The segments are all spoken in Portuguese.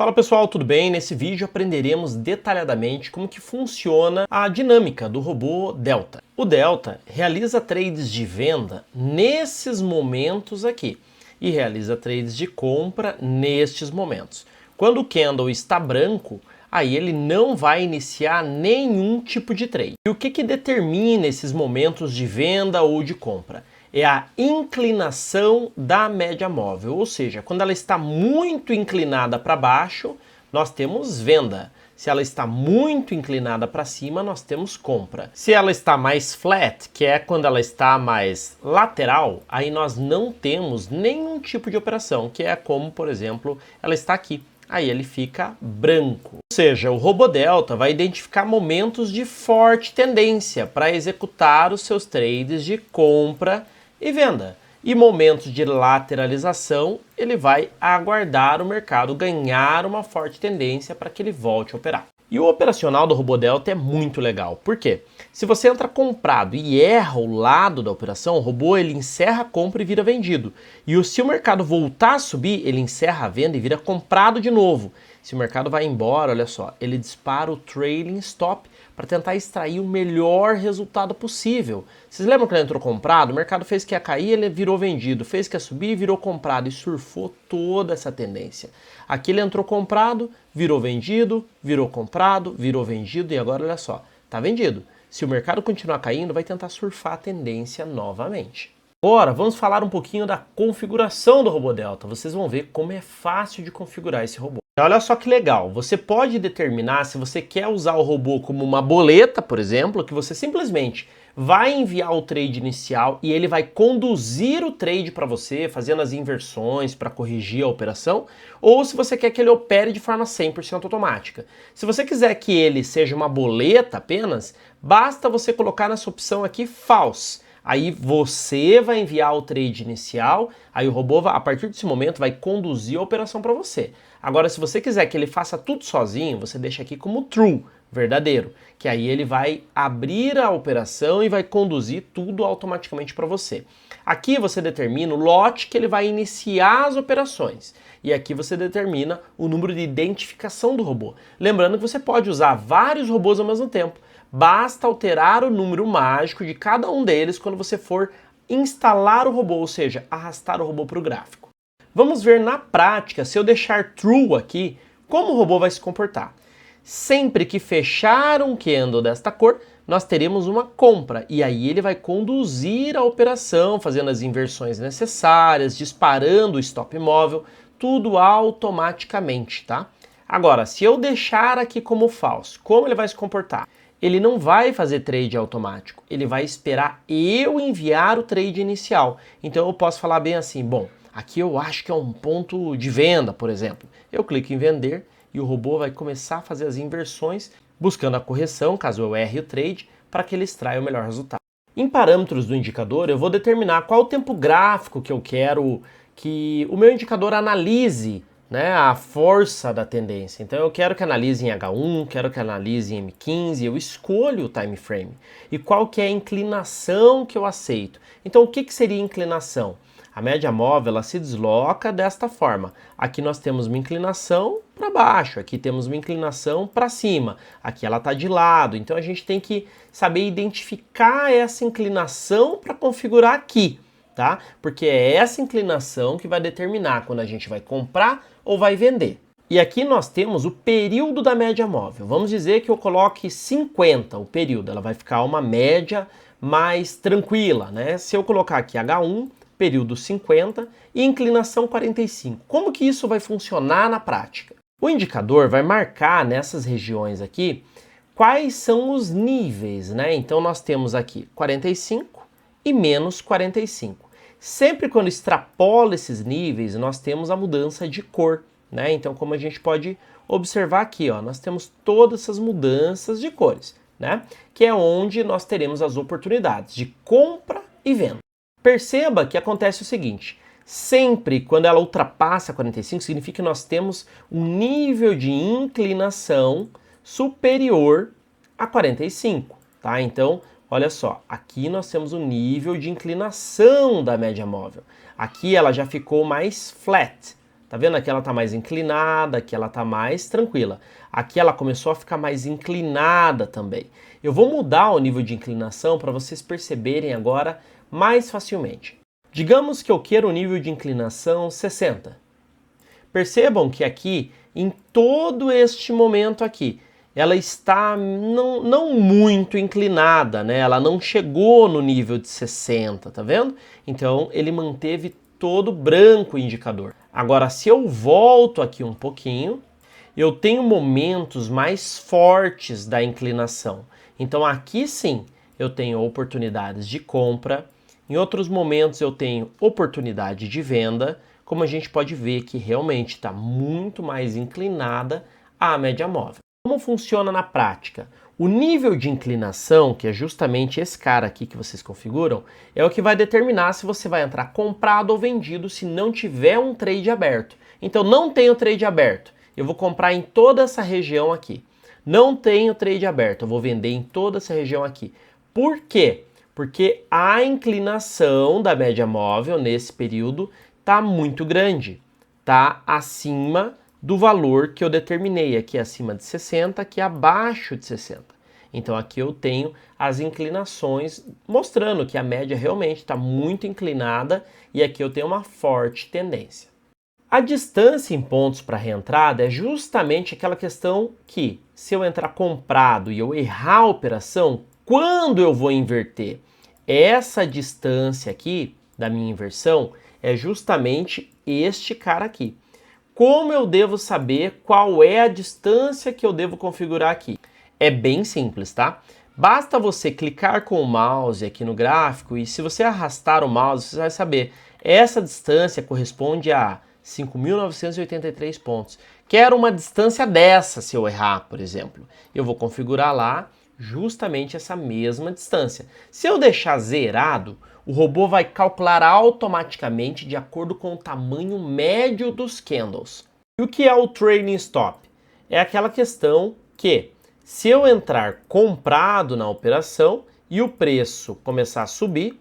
Fala pessoal, tudo bem? Nesse vídeo aprenderemos detalhadamente como que funciona a dinâmica do robô Delta. O Delta realiza trades de venda nesses momentos aqui e realiza trades de compra nestes momentos. Quando o candle está branco, aí ele não vai iniciar nenhum tipo de trade. E o que determina esses momentos de venda ou de compra? É a inclinação da média móvel, ou seja, quando ela está muito inclinada para baixo, nós temos venda. Se ela está muito inclinada para cima, nós temos compra. Se ela está mais flat, que é quando ela está mais lateral, aí nós não temos nenhum tipo de operação, que é como, por exemplo, ela está aqui. Aí ele fica branco. Ou seja, o robô Delta vai identificar momentos de forte tendência para executar os seus trades de compra e venda. E momentos de lateralização, ele vai aguardar o mercado ganhar uma forte tendência para que ele volte a operar. E o operacional do robô Delta é muito legal. Por quê? Se você entra comprado e erra o lado da operação, o robô ele encerra a compra e vira vendido. E se o mercado voltar a subir, ele encerra a venda e vira comprado de novo. Se o mercado vai embora, olha só, ele dispara o trailing stop para tentar extrair o melhor resultado possível. Vocês lembram que ele entrou comprado? O mercado fez que ia cair, ele virou vendido. Fez que ia subir, virou comprado e surfou toda essa tendência. Aqui ele entrou comprado, virou vendido, virou comprado, virou vendido e agora olha só, tá vendido. Se o mercado continuar caindo, vai tentar surfar a tendência novamente. Agora, vamos falar um pouquinho da configuração do robô Delta. Vocês vão ver como é fácil de configurar esse robô. Olha só que legal, você pode determinar se você quer usar o robô como uma boleta, por exemplo, que você simplesmente vai enviar o trade inicial e ele vai conduzir o trade para você, fazendo as inversões para corrigir a operação, ou se você quer que ele opere de forma 100% automática. Se você quiser que ele seja uma boleta apenas, basta você colocar nessa opção aqui False. Aí você vai enviar o trade inicial, aí o robô, a partir desse momento, vai conduzir a operação para você. Agora, se você quiser que ele faça tudo sozinho, você deixa aqui como True, verdadeiro, que aí ele vai abrir a operação e vai conduzir tudo automaticamente para você. Aqui você determina o lote que ele vai iniciar as operações. E aqui você determina o número de identificação do robô. Lembrando que você pode usar vários robôs ao mesmo tempo. Basta alterar o número mágico de cada um deles quando você for instalar o robô, ou seja, arrastar o robô para o gráfico. Vamos ver na prática, se eu deixar True aqui, como o robô vai se comportar. Sempre que fechar um candle desta cor, nós teremos uma compra e aí ele vai conduzir a operação, fazendo as inversões necessárias, disparando o stop móvel, tudo automaticamente, tá? Agora, se eu deixar aqui como falso, como ele vai se comportar? Ele não vai fazer trade automático, ele vai esperar eu enviar o trade inicial. Então eu posso falar bem assim, bom, aqui eu acho que é um ponto de venda, por exemplo. Eu clico em vender e o robô vai começar a fazer as inversões, buscando a correção, caso eu erre o trade, para que ele extraia o melhor resultado. Em parâmetros do indicador, eu vou determinar qual o tempo gráfico que eu quero que o meu indicador analise, né, a força da tendência. Então eu quero que analise em H1, quero que analise em M15, eu escolho o time frame. E qual que é a inclinação que eu aceito? Então o que seria inclinação? A média móvel ela se desloca desta forma. Aqui nós temos uma inclinação para baixo, aqui temos uma inclinação para cima, aqui ela está de lado. Então a gente tem que saber identificar essa inclinação para configurar aqui, tá? Porque é essa inclinação que vai determinar quando a gente vai comprar ou vai vender. E aqui nós temos o período da média móvel. Vamos dizer que eu coloque 50 o período, ela vai ficar uma média mais tranquila, né? Se eu colocar aqui H1, período 50 e inclinação 45. Como que isso vai funcionar na prática? O indicador vai marcar nessas regiões aqui quais são os níveis, né? Então nós temos aqui 45 e menos 45. Sempre quando extrapola esses níveis, nós temos a mudança de cor, né? Então, como a gente pode observar aqui, ó, nós temos todas essas mudanças de cores, né? Que é onde nós teremos as oportunidades de compra e venda. Perceba que acontece o seguinte, sempre quando ela ultrapassa 45, significa que nós temos um nível de inclinação superior a 45, tá? Então, olha só, aqui nós temos o nível de inclinação da média móvel. Aqui ela já ficou mais flat, Tá vendo? Aqui ela está mais inclinada, aqui ela está mais tranquila. Aqui ela começou a ficar mais inclinada também. Eu vou mudar o nível de inclinação para vocês perceberem agora mais facilmente. Digamos que eu quero o nível de inclinação 60. Percebam que aqui, em todo este momento aqui, ela está não muito inclinada, né? Ela não chegou no nível de 60, tá vendo? Então ele manteve todo branco o indicador. Agora, se eu volto aqui um pouquinho, eu tenho momentos mais fortes da inclinação. Então aqui sim, eu tenho oportunidades de compra. Em outros momentos eu tenho oportunidade de venda. Como a gente pode ver que realmente está muito mais inclinada a média móvel. Como funciona na prática? O nível de inclinação, que é justamente esse cara aqui que vocês configuram, é o que vai determinar se você vai entrar comprado ou vendido se não tiver um trade aberto. Então não tem o trade aberto, eu vou comprar em toda essa região aqui. Não tem o trade aberto, eu vou vender em toda essa região aqui. Por quê? Porque a inclinação da média móvel nesse período está muito grande, está acima do valor que eu determinei, aqui acima de 60, aqui abaixo de 60. Então aqui eu tenho as inclinações mostrando que a média realmente está muito inclinada e aqui eu tenho uma forte tendência. A distância em pontos para reentrada é justamente aquela questão que, se eu entrar comprado e eu errar a operação, quando eu vou inverter? Essa distância aqui da minha inversão é justamente este cara aqui. Como eu devo saber qual é a distância que eu devo configurar aqui? É bem simples, tá? Basta você clicar com o mouse aqui no gráfico e se você arrastar o mouse, você vai saber. Essa distância corresponde a 5.983 pontos. Quero uma distância dessa se eu errar, por exemplo. Eu vou configurar lá justamente essa mesma distância. Se eu deixar zerado, o robô vai calcular automaticamente de acordo com o tamanho médio dos candles. E o que é o trailing stop? É aquela questão que, se eu entrar comprado na operação e o preço começar a subir,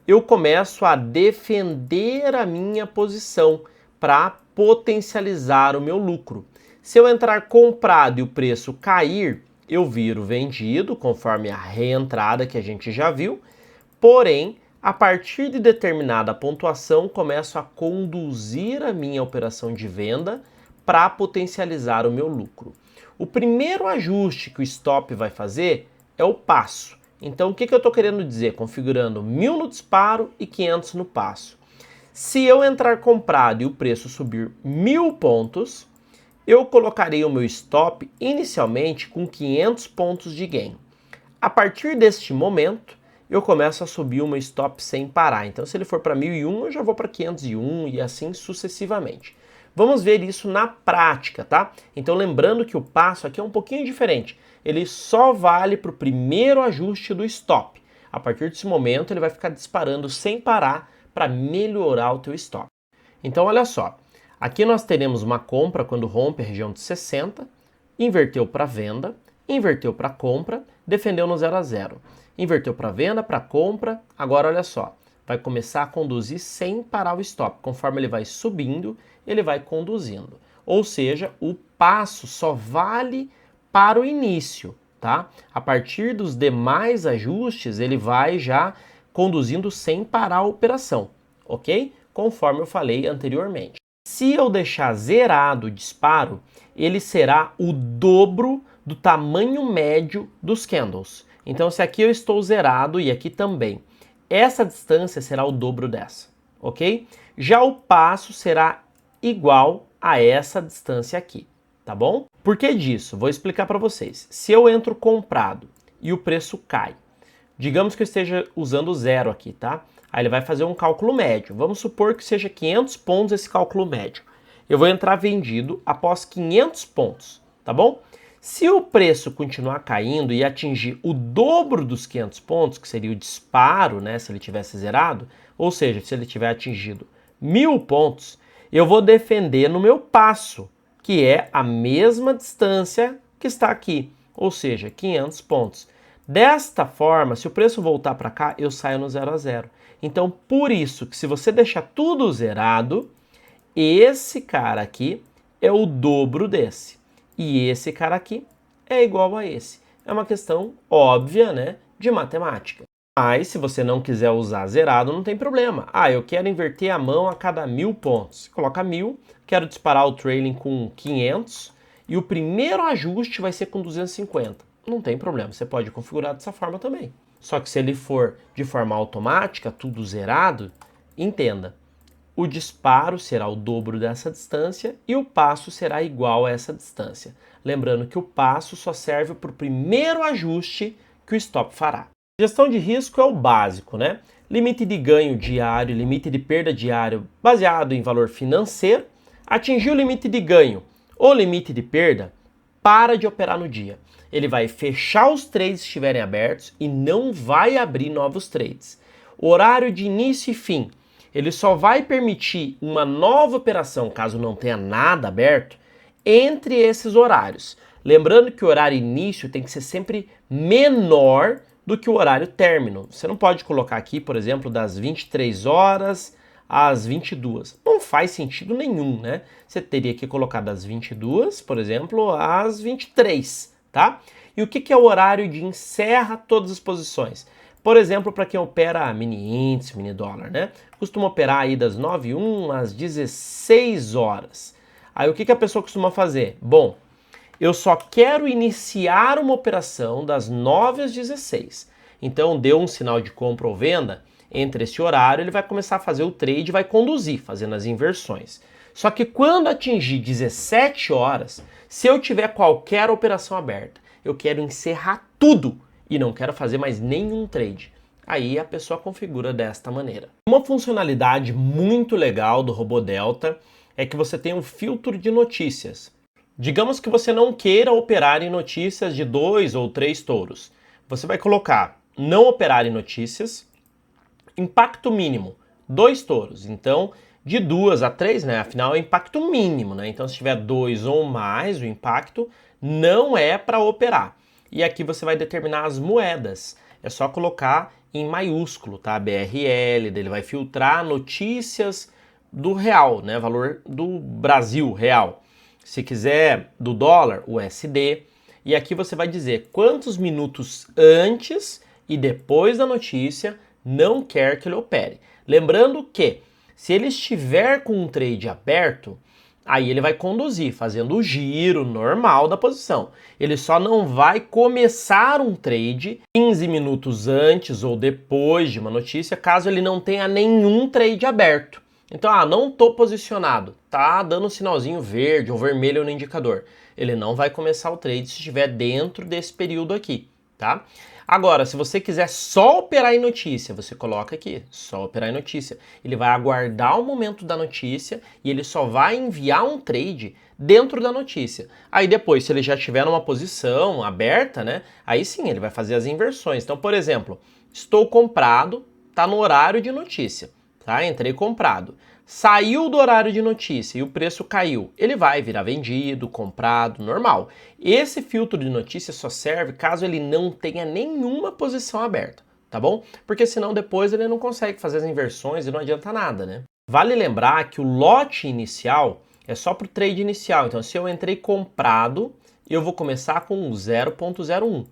eu começo a defender a minha posição para potencializar o meu lucro. Se eu entrar comprado e o preço cair, eu viro vendido, conforme a reentrada que a gente já viu, porém, a partir de determinada pontuação, começo a conduzir a minha operação de venda para potencializar o meu lucro. O primeiro ajuste que o stop vai fazer é o passo. Então, o que eu estou querendo dizer? Configurando 1.000 no disparo e 500 no passo. Se eu entrar comprado e o preço subir 1.000 pontos, eu colocarei o meu stop inicialmente com 500 pontos de gain. A partir deste momento, eu começo a subir o meu stop sem parar. Então, se ele for para 1.001, eu já vou para 501 e assim sucessivamente. Vamos ver isso na prática, tá? Então, lembrando que o passo aqui é um pouquinho diferente. Ele só vale para o primeiro ajuste do stop. A partir desse momento, ele vai ficar disparando sem parar para melhorar o teu stop. Então, olha só. Aqui nós teremos uma compra quando rompe a região de 60, inverteu para venda, inverteu para compra, defendeu no 0 a 0. Inverteu para venda, para compra, agora olha só, vai começar a conduzir sem parar o stop. Conforme ele vai subindo, ele vai conduzindo. Ou seja, o passo só vale para o início, tá? A partir dos demais ajustes, ele vai já conduzindo sem parar a operação, ok? Conforme eu falei anteriormente. Se eu deixar zerado o disparo, ele será o dobro do tamanho médio dos candles. Então, se aqui eu estou zerado e aqui também, essa distância será o dobro dessa, ok? Já o passo será igual a essa distância aqui, tá bom? Por que disso? Vou explicar para vocês. Se eu entro comprado e o preço cai, digamos que eu esteja usando zero aqui, tá? Aí ele vai fazer um cálculo médio. Vamos supor que seja 500 pontos esse cálculo médio. Eu vou entrar vendido após 500 pontos, tá bom? Se o preço continuar caindo e atingir o dobro dos 500 pontos, que seria o disparo, né, se ele tivesse zerado, ou seja, se ele tiver atingido 1.000 pontos, eu vou defender no meu passo, que é a mesma distância que está aqui, ou seja, 500 pontos. Desta forma, se o preço voltar para cá, eu saio no 0 a 0. Então, por isso que se você deixar tudo zerado, esse cara aqui é o dobro desse. E esse cara aqui é igual a esse. É uma questão óbvia, né, de matemática. Mas se você não quiser usar zerado, não tem problema. Ah, eu quero inverter a mão a cada 1000 pontos. Você coloca 1000, quero disparar o trailing com 500 e o primeiro ajuste vai ser com 250. Não tem problema, você pode configurar dessa forma também. Só que se ele for de forma automática, tudo zerado, entenda, o disparo será o dobro dessa distância e o passo será igual a essa distância. Lembrando que o passo só serve para o primeiro ajuste que o stop fará. Gestão de risco é o básico, né? Limite de ganho diário, limite de perda diário baseado em valor financeiro. Atingiu o limite de ganho ou limite de perda, para de operar no dia. Ele vai fechar os trades que estiverem abertos e não vai abrir novos trades. Horário de início e fim. Ele só vai permitir uma nova operação, caso não tenha nada aberto, entre esses horários. Lembrando que o horário início tem que ser sempre menor do que o horário término. Você não pode colocar aqui, por exemplo, das 23 horas às 22. Não faz sentido nenhum, né? Você teria que colocar das 22, por exemplo, às 23, tá? E o que é o horário de encerra todas as posições? Por exemplo, para quem opera mini índice, mini dólar, né? Costuma operar aí das 9h01 às 16 horas. Aí o que a pessoa costuma fazer? Bom, eu só quero iniciar uma operação das 9 às 16. Então deu um sinal de compra ou venda, entre esse horário ele vai começar a fazer o trade e vai conduzir, fazendo as inversões. Só que quando atingir 17 horas, se eu tiver qualquer operação aberta, eu quero encerrar tudo e não quero fazer mais nenhum trade. Aí a pessoa configura desta maneira. Uma funcionalidade muito legal do Robô Delta é que você tem um filtro de notícias. Digamos que você não queira operar em notícias de 2 ou 3 touros. Você vai colocar não operar em notícias, impacto mínimo, 2 touros. Então, de 2 a 3, né? Afinal é impacto mínimo, né? Então, se tiver 2 ou mais, o impacto não é para operar. E aqui você vai determinar as moedas. É só colocar em maiúsculo, tá? BRL, ele vai filtrar notícias do real, né? Valor do Brasil real. Se quiser do dólar, USD. E aqui você vai dizer quantos minutos antes e depois da notícia não quer que ele opere. Lembrando que se ele estiver com um trade aberto, aí ele vai conduzir, fazendo o giro normal da posição. Ele só não vai começar um trade 15 minutos antes ou depois de uma notícia, caso ele não tenha nenhum trade aberto. Então, não estou posicionado, tá dando um sinalzinho verde ou vermelho no indicador. Ele não vai começar o trade se estiver dentro desse período aqui, tá? Agora, se você quiser só operar em notícia, você coloca aqui, só operar em notícia. Ele vai aguardar o momento da notícia e ele só vai enviar um trade dentro da notícia. Aí depois, se ele já estiver numa posição aberta, né? Aí sim, ele vai fazer as inversões. Então, por exemplo, estou comprado, tá no horário de notícia, tá? Entrei comprado. Saiu do horário de notícia e o preço caiu, ele vai virar vendido, comprado, normal. Esse filtro de notícia só serve caso ele não tenha nenhuma posição aberta, tá bom? Porque senão depois ele não consegue fazer as inversões e não adianta nada, né? Vale lembrar que o lote inicial é só para o trade inicial. Então, se eu entrei comprado, eu vou começar com 0,01.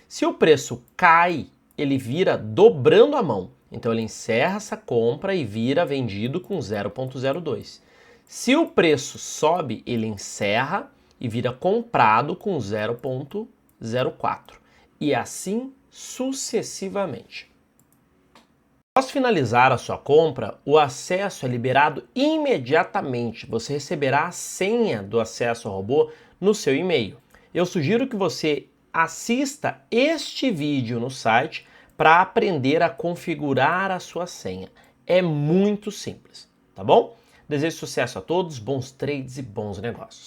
Se o preço cai, ele vira dobrando a mão. Então ele encerra essa compra e vira vendido com 0,02. Se o preço sobe, ele encerra e vira comprado com 0,04. E assim sucessivamente. Após finalizar a sua compra, o acesso é liberado imediatamente. Você receberá a senha do acesso ao robô no seu e-mail. Eu sugiro que você assista este vídeo no site para aprender a configurar a sua senha. É muito simples, tá bom? Desejo sucesso a todos, bons trades e bons negócios.